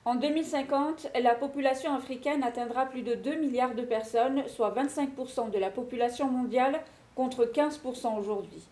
En 2050, la population africaine atteindra plus de 2 milliards de personnes, soit 25% de la population mondiale contre 15% aujourd'hui.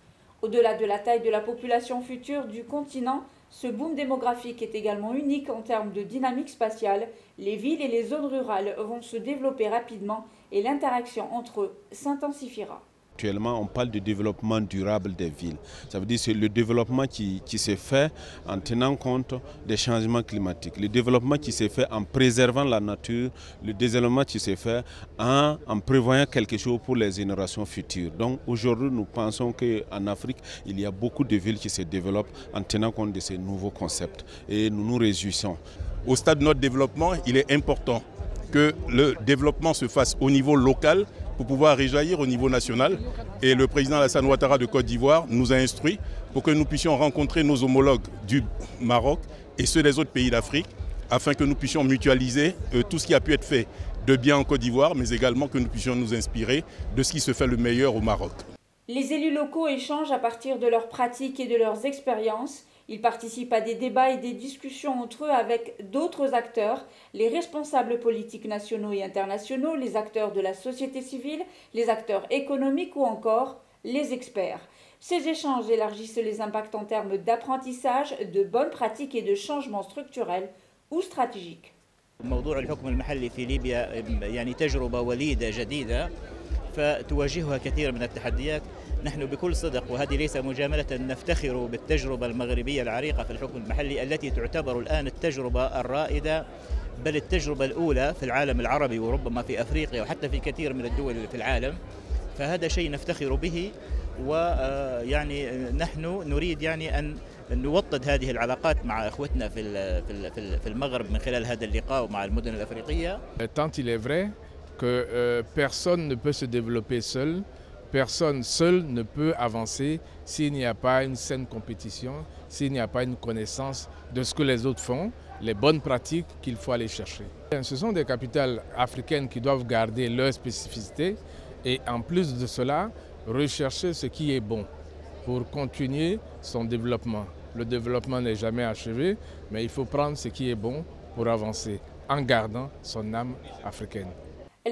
Au-delà de la taille de la population future du continent, ce boom démographique est également unique en termes de dynamique spatiale. Les villes et les zones rurales vont se développer rapidement et l'interaction entre eux s'intensifiera. Actuellement, on parle de développement durable des villes. Ça veut dire que c'est le développement qui se fait en tenant compte des changements climatiques. Le développement qui se fait en préservant la nature. Le développement qui se fait en prévoyant quelque chose pour les générations futures. Donc aujourd'hui, nous pensons qu'en Afrique, il y a beaucoup de villes qui se développent en tenant compte de ces nouveaux concepts. Et nous nous réjouissons. Au stade de notre développement, il est important que le développement se fasse au niveau local pour pouvoir réjaillir au niveau national. Et le président Alassane Ouattara de Côte d'Ivoire nous a instruits pour que nous puissions rencontrer nos homologues du Maroc et ceux des autres pays d'Afrique afin que nous puissions mutualiser tout ce qui a pu être fait de bien en Côte d'Ivoire, mais également que nous puissions nous inspirer de ce qui se fait le meilleur au Maroc. Les élus locaux échangent à partir de leurs pratiques et de leurs expériences. Ils participent à des débats et des discussions entre eux avec d'autres acteurs, les responsables politiques nationaux et internationaux, les acteurs de la société civile, les acteurs économiques ou encore les experts. Ces échanges élargissent les impacts en termes d'apprentissage, de bonnes pratiques et de changements structurels ou stratégiques. موضوع الحكم المحلي في ليبيا يعني تجربة وليدة جديدة فتواجهها كثير من التحديات. نحن بكل صدق وهذه ليس مجاملة نفتخر بالتجربة المغربية العريقة في الحكم المحلي التي تعتبر الآن التجربة الرائدة بل التجربة الأولى في العالم العربي وربما في أفريقيا وحتى في كثير من الدول في العالم. فهذا شيء نفتخر به ويعني نحن نريد يعني أن نوطد هذه العلاقات مع اخوتنا في المغرب من خلال هذا اللقاء ومع المدن الافريقيه. Tant il est vrai que personne ne peut se développer seul, personne seul ne peut avancer s'il n'y a pas une saine compétition, s'il n'y a pas une connaissance de ce que les autres font, les bonnes pratiques qu'il faut aller chercher. Ce sont des capitales africaines qui doivent garder leur spécificité et en plus de cela, rechercher ce qui est bon pour continuer son développement. Le développement n'est jamais achevé, mais il faut prendre ce qui est bon pour avancer en gardant son âme africaine.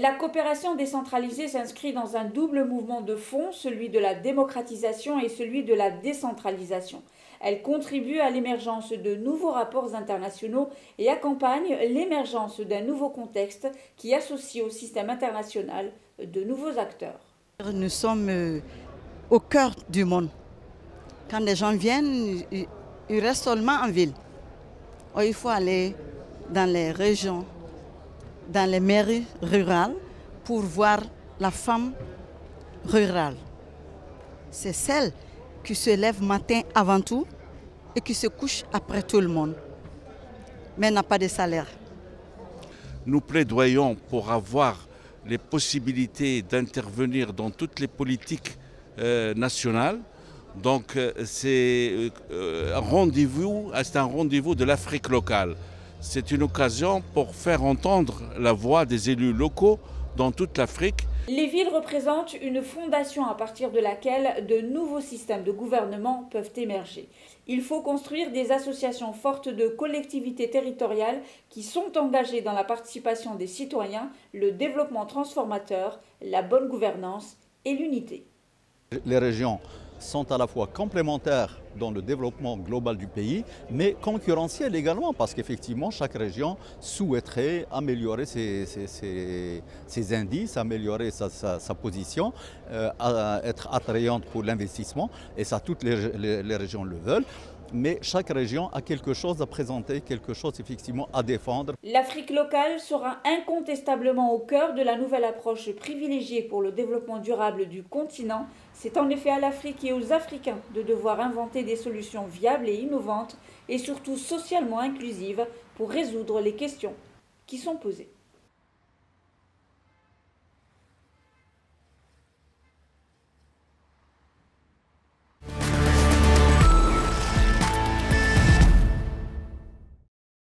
La coopération décentralisée s'inscrit dans un double mouvement de fond, celui de la démocratisation et celui de la décentralisation. Elle contribue à l'émergence de nouveaux rapports internationaux et accompagne l'émergence d'un nouveau contexte qui associe au système international de nouveaux acteurs. Nous sommes au cœur du monde. Quand les gens viennent, ils restent seulement en ville. Il faut aller dans les régions, dans les mairies rurales pour voir la femme rurale. C'est celle qui se lève matin avant tout et qui se couche après tout le monde, mais n'a pas de salaire. Nous plaidoyons pour avoir les possibilités d'intervenir dans toutes les politiques nationales. Donc c'est un rendez-vous de l'Afrique locale. C'est une occasion pour faire entendre la voix des élus locaux dans toute l'Afrique. Les villes représentent une fondation à partir de laquelle de nouveaux systèmes de gouvernement peuvent émerger. Il faut construire des associations fortes de collectivités territoriales qui sont engagées dans la participation des citoyens, le développement transformateur, la bonne gouvernance et l'unité. Les régions sont à la fois complémentaires dans le développement global du pays, mais concurrentielles également, parce qu'effectivement, chaque région souhaiterait améliorer ses indices, améliorer sa position, être attrayante pour l'investissement, et ça, toutes les régions le veulent. Mais chaque région a quelque chose à présenter, quelque chose effectivement à défendre. L'Afrique locale sera incontestablement au cœur de la nouvelle approche privilégiée pour le développement durable du continent. C'est en effet à l'Afrique et aux Africains de devoir inventer des solutions viables et innovantes et surtout socialement inclusives pour résoudre les questions qui sont posées.